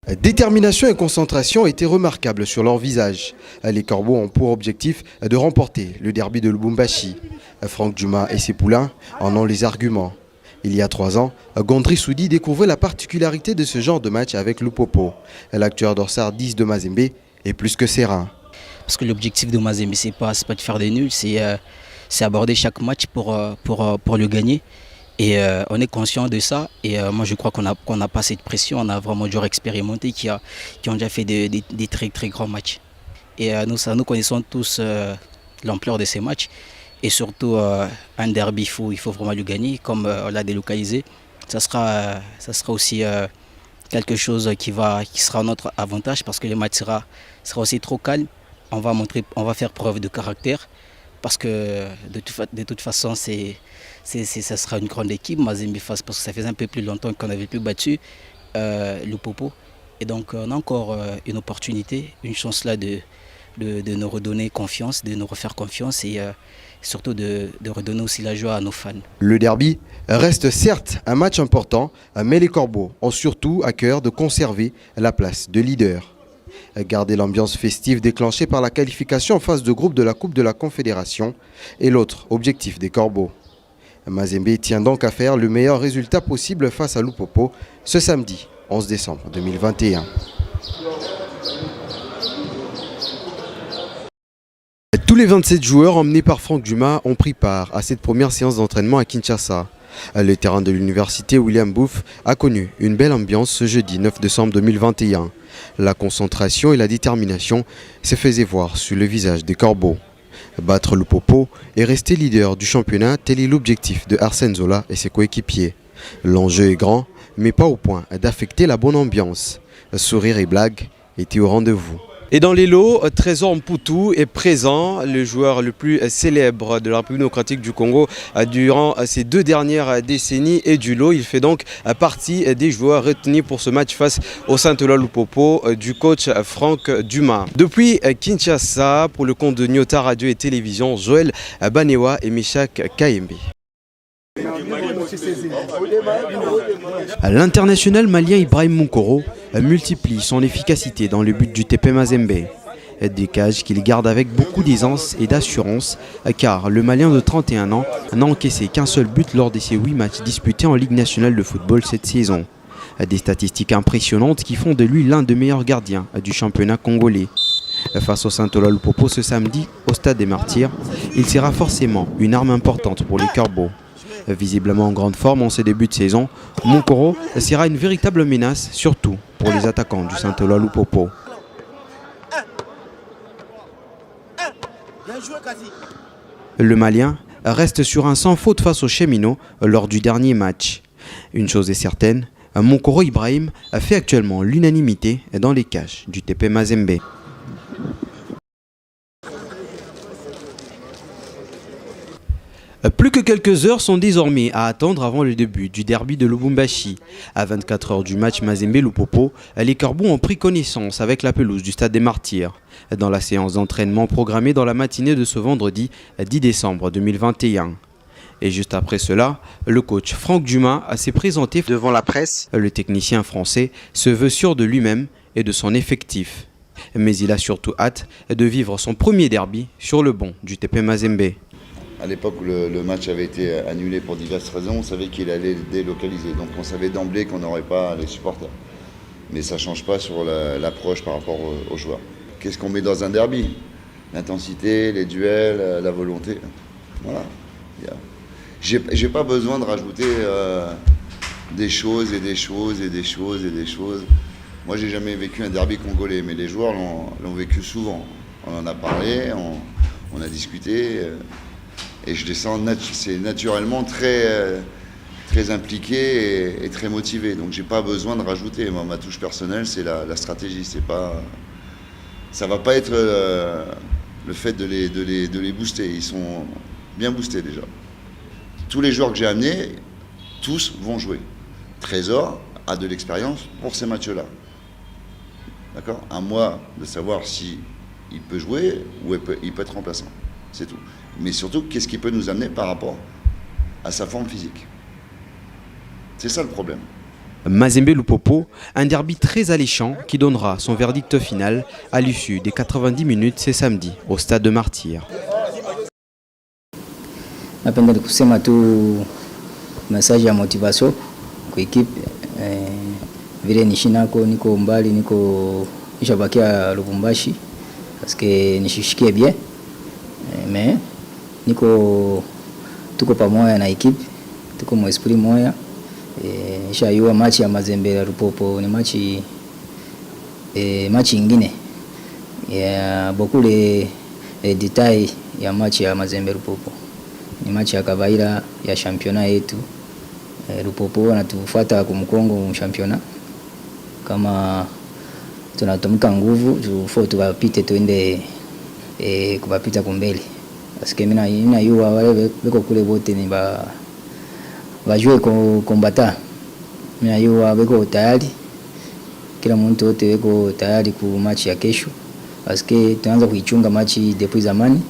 Détermination et concentration étaient remarquables sur leur visage. Les Corbeaux ont pour objectif de remporter le derby de Lubumbashi. Franck Djuma et ses poulains en ont les arguments. Il y a 3 ans, Gondry Soudi découvrait la particularité de ce genre de match avec Lupopo. L'actuel dorsard 10 de Mazembe est plus que serein. Parce que l'objectif de Mazembe, c'est pas de faire des nuls, c'est aborder chaque match pour le gagner. Et on est conscient de ça. Et moi, je crois qu'on n'a pas cette pression. On a vraiment des joueurs expérimentés qui ont déjà fait des très, très grands matchs. Et nous connaissons tous l'ampleur de ces matchs. Et surtout, un derby, il faut vraiment le gagner. Comme on l'a délocalisé, ça sera aussi quelque chose qui sera notre avantage parce que le match sera aussi trop calme. On va faire preuve de caractère. Parce que de toute façon, ça sera une grande équipe, Mazembe parce que ça faisait un peu plus longtemps qu'on n'avait plus battu Lupopo. Et donc on a encore une opportunité, une chance là de nous redonner confiance, de nous refaire confiance et surtout de redonner aussi la joie à nos fans. Le derby reste certes un match important, mais les Corbeaux ont surtout à cœur de conserver la place de leader. Garder l'ambiance festive déclenchée par la qualification en phase de groupe de la Coupe de la Confédération est l'autre objectif des Corbeaux. Mazembe tient donc à faire le meilleur résultat possible face à Lupopo ce samedi 11 décembre 2021. Tous les 27 joueurs emmenés par Franck Djuma ont pris part à cette première séance d'entraînement à Kinshasa. Le terrain de l'université William Booth a connu une belle ambiance ce jeudi 9 décembre 2021. La concentration et la détermination se faisaient voir sur le visage des Corbeaux. Battre Lupopo et rester leader du championnat, tel est l'objectif de Arsène Zola et ses coéquipiers. L'enjeu est grand, mais pas au point d'affecter la bonne ambiance. Sourire et blagues étaient au rendez-vous. Et dans les lots, Trésor Mputu est présent, le joueur le plus célèbre de la République démocratique du Congo durant ces 2 dernières décennies et du lot. Il fait donc partie des joueurs retenus pour ce match face au Saint-Eloi Lupopo du coach Franck Djuma. Depuis Kinshasa, pour le compte de Nyota Radio et Télévision, Joël Banewa et Meshak Kayembe. L'international malien Ibrahim Moukoro multiplie son efficacité dans le but du TP Mazembe. Des cages qu'il garde avec beaucoup d'aisance et d'assurance car le Malien de 31 ans n'a encaissé qu'un seul but lors de ses 8 matchs disputés en Ligue nationale de football cette saison. Des statistiques impressionnantes qui font de lui l'un des meilleurs gardiens du championnat congolais. Face au Saint-Eloi Lupopo ce samedi au Stade des Martyrs, il sera forcément une arme importante pour les Corbeaux. Visiblement en grande forme en ses débuts de saison, Moukoro sera une véritable menace, surtout pour les attaquants du Saint-Eloi Lupopo. Le Malien reste sur un sans faute face aux Cheminots lors du dernier match. Une chose est certaine, Moukoro Ibrahim fait actuellement l'unanimité dans les cages du TP Mazembe. Plus que quelques heures sont désormais à attendre avant le début du derby de Lubumbashi. À 24 heures du match Mazembe-Lupopo, les Corbeaux ont pris connaissance avec la pelouse du Stade des Martyrs. Dans la séance d'entraînement programmée dans la matinée de ce vendredi 10 décembre 2021. Et juste après cela, le coach Franck Djuma s'est présenté devant la presse. Le technicien français se veut sûr de lui-même et de son effectif. Mais il a surtout hâte de vivre son premier derby sur le banc du TP Mazembe. À l'époque où le match avait été annulé pour diverses raisons, on savait qu'il allait délocaliser. Donc on savait d'emblée qu'on n'aurait pas les supporters. Mais ça ne change pas sur l'approche par rapport aux joueurs. Qu'est-ce qu'on met dans un derby? L'intensité, les duels, la volonté. Voilà. J'ai pas besoin de rajouter des choses et des choses et des choses et des choses. Moi, j'ai jamais vécu un derby congolais, mais les joueurs l'ont vécu souvent. On en a parlé, on a discuté. Et je les sens naturellement très impliqués et très motivés. Donc j'ai pas besoin de rajouter. Moi, ma touche personnelle, c'est la stratégie. Ça va pas être le fait de les booster. Ils sont bien boostés déjà. Tous les joueurs que j'ai amenés, tous vont jouer. Trésor a de l'expérience pour ces matchs-là. D'accord? À moi de savoir si il peut jouer ou il peut être remplaçant. C'est tout. Mais surtout, qu'est-ce qu'il peut nous amener par rapport à sa forme physique? C'est ça le problème. Mazembe Lupopo, un derby très alléchant qui donnera son verdict final à l'issue des 90 minutes ce samedi au stade de Martyrs. Napenda kusema tu message ya motivation kwa equipe vile nishinako niko mbali niko nishabakia Lubumbashi parce que nishishikie bien mais tuko pamoja na equipe tuko mo esprit moya shayua match ya Mazembe ya Lupopo ni match ingine ya beaucoup les détails ya match ya Mazembe Lupopo ni match ya kawaida ya championnat yetu. Lupopo wanatufuata kumkongo championnat kama tunatumika nguvu tufo tupite tuende kupita kumbele parce que mina yua wale beko kule bote ni bajue kombata mina yua beko tayari kila mtu wote beko tayari ku match ya kesho parce que tunaanza kuichunga match depuis zamani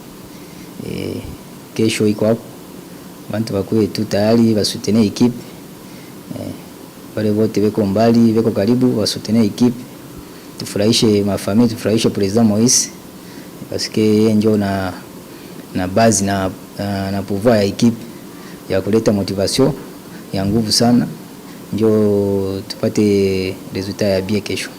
kesho iko hapo bantu bakwe tu tayari basutene equipe wale wote beko mbali beko karibu wasutene equipe tufurahishe mafamilia tufurahishe president Moise parce que yeye ndio na base na pouvoir ya equipe ya kuleta motivation ya nguvu sana ndio tupate resultat ya bien kesho.